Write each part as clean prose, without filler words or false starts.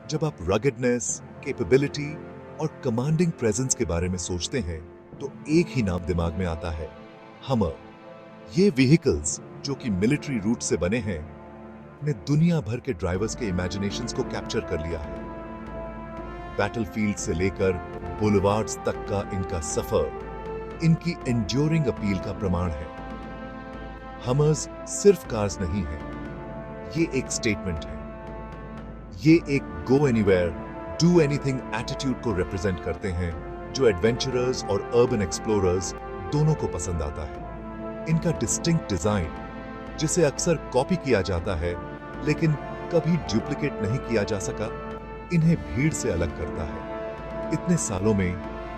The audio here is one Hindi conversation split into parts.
जब आप रगडनेस, कैपेबिलिटी और कमांडिंग प्रेजेंस के बारे में सोचते हैं तो एक ही नाम दिमाग में आता है, हमर। ये व्हीकल्स जो कि मिलिट्री रूट से बने हैं ने दुनिया भर के ड्राइवर्स के इमेजिनेशंस को कैप्चर कर लिया है। बैटलफील्ड से लेकर बुलवार्ड्स तक का इनका सफर इनकी एंड्योरिंग अपील का प्रमाण है। हमर्स सिर्फ कार्स नहीं है, ये एक स्टेटमेंट है। ये एक go anywhere do anything attitude को रिप्रेजेंट करते हैं जो एडवेंचरर्स और अर्बन एक्सप्लोरर्स दोनों को पसंद आता है। इनका डिस्टिंक्ट डिजाइन, जिसे अक्सर कॉपी किया जाता है लेकिन कभी डुप्लीकेट नहीं किया जा सका, इन्हें भीड़ से अलग करता है। इतने सालों में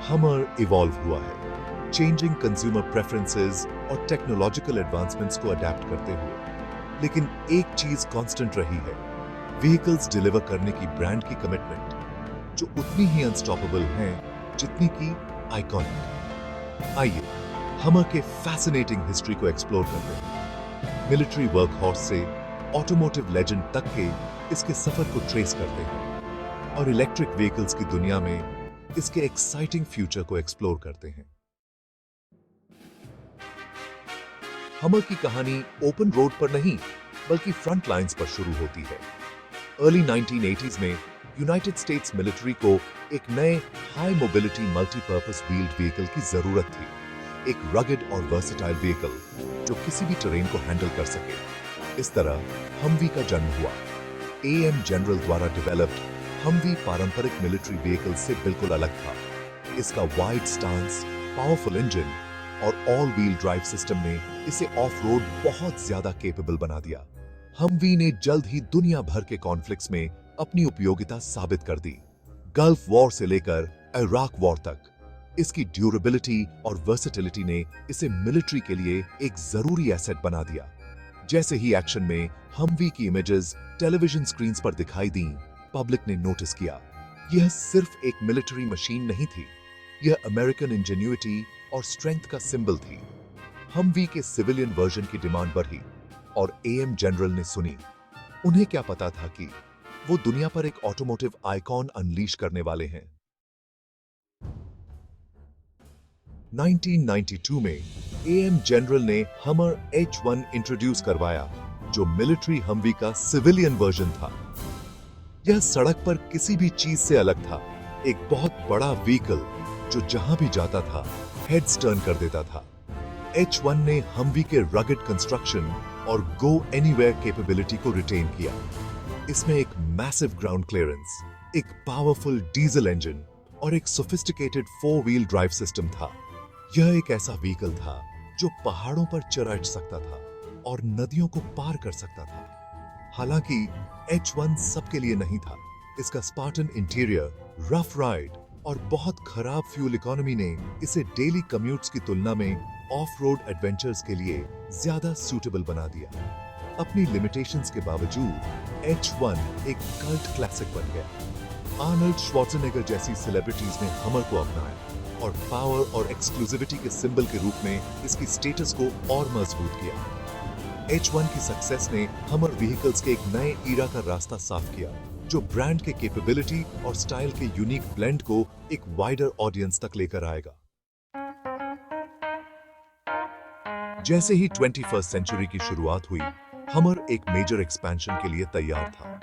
हमर इवॉल्व हुआ है, चेंजिंग कंज्यूमर प्रेफरेंसेस और टेक्नोलॉजिकल एडवांसमेंट्स को अडेप्ट करते हुए। लेकिन एक चीज कांस्टेंट रही है, व्हीकल्स डिलीवर करने की ब्रांड की कमिटमेंट, जो उतनी ही अनस्टॉपेबल है जितनी की आइकॉनिक। आइए हमर के फैसिनेटिंग हिस्ट्री को एक्सप्लोर करते हैं। मिलिट्री वर्कहॉर्स से ऑटोमोटिव लेजेंड तक के इसके सफर को ट्रेस करते हैं और इलेक्ट्रिक व्हीकल्स की दुनिया में इसके एक्साइटिंग फ्यूचर को एक्सप्लोर करते हैं। हमर की कहानी ओपन रोड पर नहीं बल्कि फ्रंट लाइंस पर शुरू होती है। अर्ली 1980s में यूनाइटेड स्टेट्स मिलिट्री को एक नए high mobility multipurpose wheeled vehicle की जरूरत थी। एक रगड और वर्सेटाइल व्हीकल जो किसी भी टेरेन को हैंडल कर सके। इस तरह हमवी का जन्म हुआ। एएम जनरल द्वारा डेवलप्ड हमवी पारंपरिक मिलिट्री व्हीकल से बिल्कुल अलग था। इसका वाइड स्टांस, पावरफुल इंजन और ऑल व्हील ड्राइव सिस्टम ने इसे ऑफ रोड बहुत ज्यादा केपेबल बना दिया। हमवी ने जल्द ही दुनिया भर के कॉन्फ्लिक्ट्स में अपनी उपयोगिता साबित कर दी। गल्फ वॉर से लेकर इराक वॉर तक इसकी ड्यूरेबिलिटी और वर्सेटिलिटी ने इसे मिलिट्री के लिए एक जरूरी एसेट बना दिया। जैसे ही एक्शन में हमवी की इमेजेस टेलीविजन स्क्रीन्स पर दिखाई दी, पब्लिक ने नोटिस किया, यह सिर्फ एक मिलिट्री मशीन नहीं थी, यह अमेरिकन इंजेन्युइटी और स्ट्रेंथ का सिंबल थी। हमवी के सिविलियन वर्जन की डिमांड बढ़ी और एएम जनरल ने सुनी। उन्हें क्या पता था कि वो दुनिया पर एक ऑटोमोटिव आइकॉन अनलीश करने वाले हैं। 1992 में एएम जनरल ने हमर H1 इंट्रोड्यूस करवाया, जो मिलिट्री हमवी का सिविलियन वर्जन था। यह सड़क पर किसी भी चीज से अलग था, एक बहुत बड़ा व्हीकल जो जहां भी जाता था हेड्स टर्न कर देता था। H1 ने हमवी के रगड कंस्ट्रक्शन और गो एनीवेयर कैपेबिलिटी को रिटेन किया। इसमें एक मैसिव ग्राउंड क्लियरेंस, एक पावरफुल डीजल इंजन और एक सोफिस्टिकेटेड 4 व्हील ड्राइव सिस्टम था। यह एक ऐसा व्हीकल था जो पहाड़ों पर चढ़ सकता था और नदियों को पार कर सकता था। हालांकि H1 सबके लिए नहीं था। इसका स्पार्टन इंटीरियर, रफ राइड और बहुत खराब फ्यूल इकोनॉमी ने इसे डेली कम्यूट्स की तुलना में ऑफ रोड एडवेंचर्स के लिए ज्यादा सूटेबल बना दिया। अपनी लिमिटेशंस के बावजूद H1 एक कल्ट क्लासिक बन गया। आर्नल्ड श्वार्ज़नेगर जैसी सेलिब्रिटीज ने हमर को अपनाया और पावर और एक्सक्लूसिविटी के सिंबल के रूप में इसकी स्टेटस को और मजबूत किया। H1 की सक्सेस ने हमर व्हीकल्स के एक नए ईरा का रास्ता साफ किया, जो ब्रांड के कैपेबिलिटी और स्टाइल के यूनिक ब्लेंड को एक वाइडर ऑडियंस तक लेकर आएगा। जैसे ही 21st सेंचुरी की शुरुआत हुई, हमर एक मेजर एक्सपेंशन के लिए तैयार था।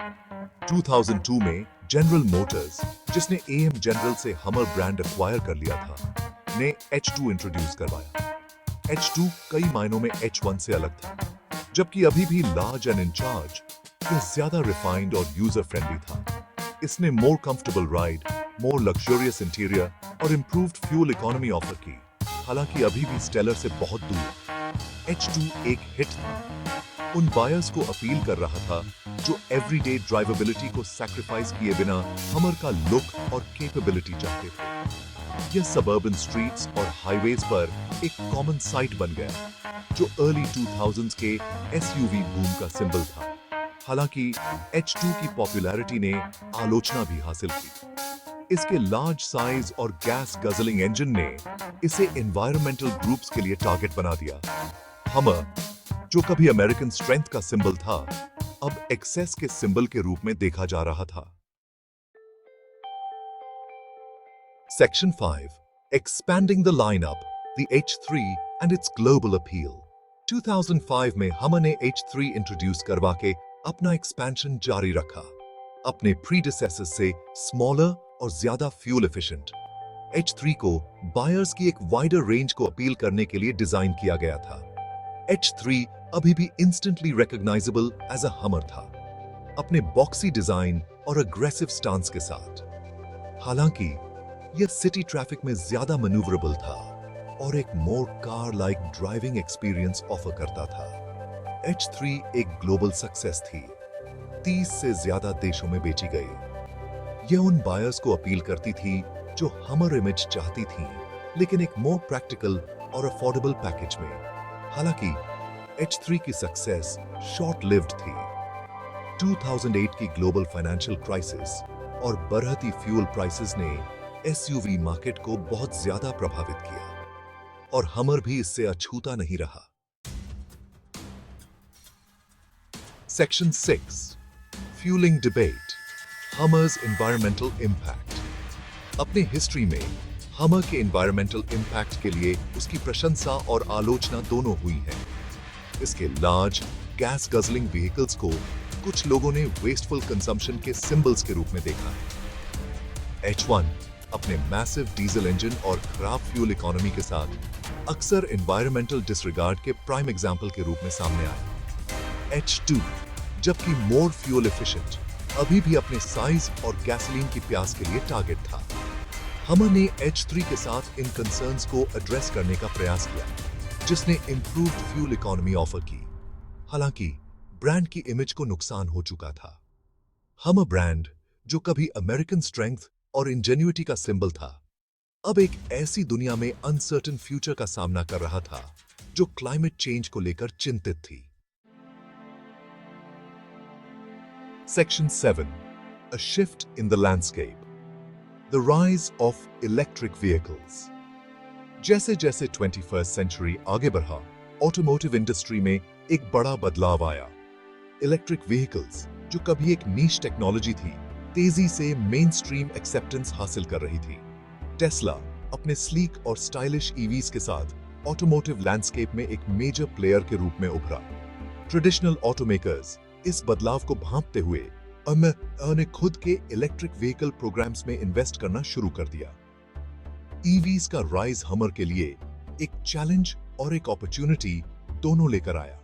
2002 में जनरल मोटर्स, जिसने एएम जनरल से हमर ब्रांड एक्वायर कर लिया था, ने H2 इंट्रोड्यूस करवाया। H2 कई मायनों में H1 से अलग था, जबकि अभी भी लार्ज एंड इन चार्ज, यह ज्यादा रिफाइंड और यूजर फ्रेंडली था। इसने मोर कंफर्टेबल राइड, मोर लग्जरियस इंटीरियर और इंप्रूव्ड फ्यूल इकोनॉमी ऑफर की। हालांकि अभी भी स्टेलर से बहुत दूर। H2 एक हिट था, उन बायर्स को अपील कर रहा था जो एवरीडे ड्राइवेबिलिटी को सैक्रिफाइस किए बिना हमर का लुक और कैपेबिलिटी चाहते थे। यह सबर्बन स्ट्रीट्स और हाईवेज पर एक कॉमन साइट बन गया, जो अर्ली 2000s के एसयूवी बूम का सिंबल था। हालांकि H2 की पॉपुलैरिटी ने आलोचना भी हासिल की। इसके लार्ज साइज और गैस गजलिंग इंजन ने इसे एनवायरमेंटल ग्रुप्स के लिए टारगेट बना दिया। हमर, जो कभी अमेरिकन स्ट्रेंथ का सिंबल था, अब एक्सेस के सिंबल के रूप में देखा जा रहा था। Section 5. Expanding the lineup, the H3 and its global appeal. 2005 में हमर ने H3 इंट्रोड्यूस करवा के अपना एक्सपेंशन जारी रखा, अपने प्रीडिसेसर से स्मॉलर और ज्यादा फ्यूल एफिशिएंट। H3 को बायर्स की एक वाइडर रेंज को अपील करने के लिए डिजाइन किया गया था। H3 अभी भी इंस्टेंटली रिकॉग्नाइजेबल एज अ हमर था, अपने बॉक्सी डिजाइन और अग्रेसिव स्टांस के साथ। हालांकि यह सिटी ट्रैफिक में ज्यादा मैन्यूवरेबल था और एक more car like driving experience offer करता था। H3 एक ग्लोबल सक्सेस थी, 30 से ज्यादा देशों में बेची गई। यह उन बायर्स को अपील करती थी जो हमर इमेज चाहती थी, लेकिन एक मोर प्रैक्टिकल और अफोर्डेबल पैकेज में। हालांकि H3 की सक्सेस शॉर्ट लिव्ड थी। 2008 की ग्लोबल फाइनेंशियल क्राइसिस और बढ़ती फ्यूल प्राइसेस ने एसयूवी मार्केट को बहुत ज्यादा प्रभावित किया और हमर भी इससे अछूता नहीं रहा। Section 6. Fuelling debate, Hummer's environmental impact. अपने हिस्ट्री में हमर के एनवायरमेंटल इंपैक्ट के लिए उसकी प्रशंसा और आलोचना दोनों हुई है। इसके लार्ज गैस गजलिंग व्हीकल्स को कुछ लोगों ने वेस्टफुल कंजम्पशन के सिंबल्स के रूप में देखा। H1 अपने मैसिव डीजल इंजन और खराब फ्यूल इकोनॉमी के साथ अक्सर एनवायरमेंटल डिसरिगार्ड के प्राइम एग्जाम्पल के रूप में सामने आया। H2 जबकि मोर फ्यूल एफिशिएंट, अभी भी अपने साइज और गैसोलीन की प्यास के लिए टारगेट था। हमर ने H3 के साथ इन कंसर्न्स को एड्रेस करने का प्रयास किया, जिसने इंप्रूव्ड फ्यूल इकोनॉमी ऑफर की। हालांकि ब्रांड की इमेज को नुकसान हो चुका था। हमर ब्रांड, जो कभी अमेरिकन स्ट्रेंथ और इंजेन्युइटी का सिंबल था, अब एक ऐसी दुनिया में अनसर्टेन फ्यूचर का सामना कर रहा था जो क्लाइमेट चेंज को लेकर चिंतित थी। Section 7. A shift in the landscape. The rise of electric vehicles. जैसे जैसे 21st सेंचुरी आगे बढ़ा, ऑटोमोटिव इंडस्ट्री में एक बड़ा बदलाव आया। इलेक्ट्रिक व्हीकल्स, जो कभी एक नीश टेक्नोलॉजी थी, तेजी से मेन स्ट्रीम एक्सेप्टेंस हासिल कर रही थी। टेस्ला अपने स्लीक और स्टाइलिश ईवीज के साथ ऑटोमोटिव लैंडस्केप में एक मेजर प्लेयर के रूप में उभरा। ट्रेडिशनल ऑटोमेकर्स इस बदलाव को भांपते हुए ने खुद के इलेक्ट्रिक व्हीकल प्रोग्राम्स में इन्वेस्ट करना शुरू कर दिया। ईवीज का राइज हमर के लिए एक चैलेंज और एक अपॉर्चुनिटी दोनों लेकर आया।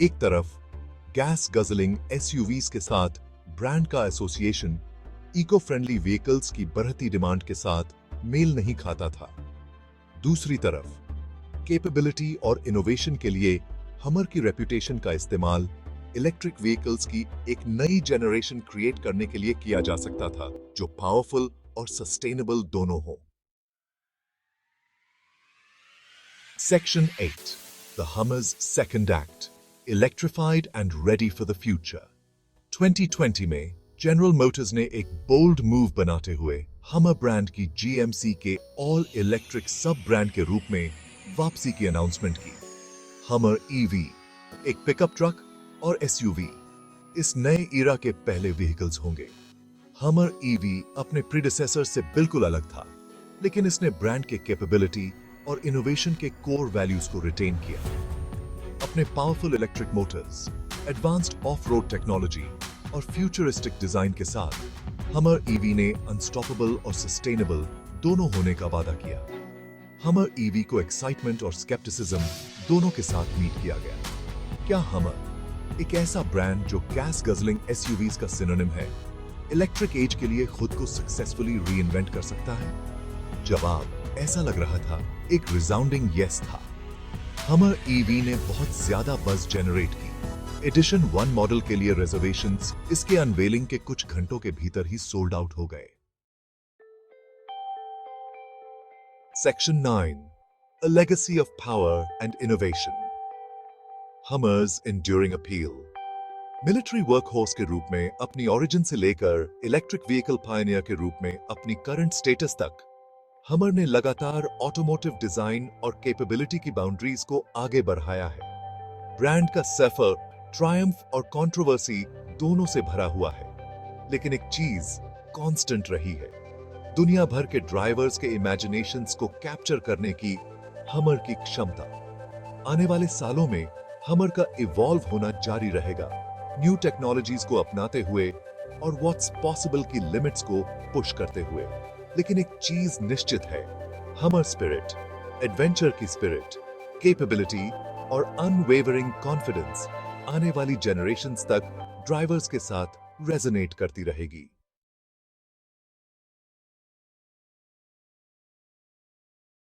एक तरफ गैस गजलिंग एसयूवीज के साथ ब्रांड का एसोसिएशन इको फ्रेंडली व्हीकल्स की बढ़ती डिमांड के साथ मेल नहीं खाता था। दूसरी तरफ कैपेबिलिटी और इनोवेशन के लिए हमर की रेपुटेशन का इस्तेमाल इलेक्ट्रिक व्हीकल्स की एक नई जनरेशन क्रिएट करने के लिए किया जा सकता था, जो पावरफुल और सस्टेनेबल दोनों हो। Section 8. The Hummer's second act. Electrified and ready for the future. 2020 में जनरल मोटर्स ने एक बोल्ड मूव बनाते हुए हमर ब्रांड की GMC के ऑल इलेक्ट्रिक सब ब्रांड के रूप में वापसी की अनाउंसमेंट की। हमर EV, एक पिकअप ट्रक और SUV, इस नए ईरा के पहले व्हीकल्स होंगे। हमर EV अपने प्रीडिसेसर से बिल्कुल अलग था, लेकिन इसने ब्रांड के कैपेबिलिटी और इनोवेशन के कोर वैल्यूज को रिटेन किया। अपने powerful electric Motors, advanced off-road technology और फ्यूचरिस्टिक डिजाइन के साथ हमर EV ने अनस्टॉपेबल और सस्टेनेबल दोनों होने का वादा किया। हमर EV को एक्साइटमेंट और स्केप्टिसिज्म दोनों के साथ मीट किया गया। क्या हमर, एक ऐसा ब्रांड जो गैस गजलिंग एसयूवीज का सिनोनिम है, इलेक्ट्रिक एज के लिए खुद को सक्सेसफुली रीइन्वेंट कर सकता है? जवाब ऐसा लग रहा था, एक रिसाउंडिंग यस था। हमर EV ने बहुत ज्यादा बज़ जनरेट की। एडिशन 1 मॉडल के लिए रिजर्वेशंस इसके अनवेलिंग के कुछ घंटों के भीतर ही सोल्ड आउट हो गए। Section 9. A legacy of power and innovation. Hummer's enduring appeal. Military workhorse के रूप में अपनी ओरिजिन से लेकर इलेक्ट्रिक व्हीकल पायनियर के रूप में अपनी करंट स्टेटस तक हमर ने लगातार ऑटोमोटिव डिजाइन और कैपेबिलिटी की बाउंड्रीज को आगे बढ़ाया है। ब्रांड का सफर, ट्रायम्फ और कंट्रोवर्सी दोनों से भरा हुआ है, लेकिन एक चीज कांस्टेंट रही है, दुनिया भर के ड्राइवर्स के इमेजिनेशंस को कैप्चर करने की हमर की क्षमता। आने वाले सालों में हमर का इवॉल्व होना जारी रहेगा, न्यू टेक्नोलॉजीज को अपनाते हुए और व्हाट्स पॉसिबल की लिमिट्स को पुश करते हुए। लेकिन एक चीज निश्चित है, हमर स्पिरिट, एडवेंचर की स्पिरिट, कैपेबिलिटी और अनवेवरिंग कॉन्फिडेंस आने वाली जनरेशंस तक ड्राइवर्स के साथ रेजोनेट करती रहेगी।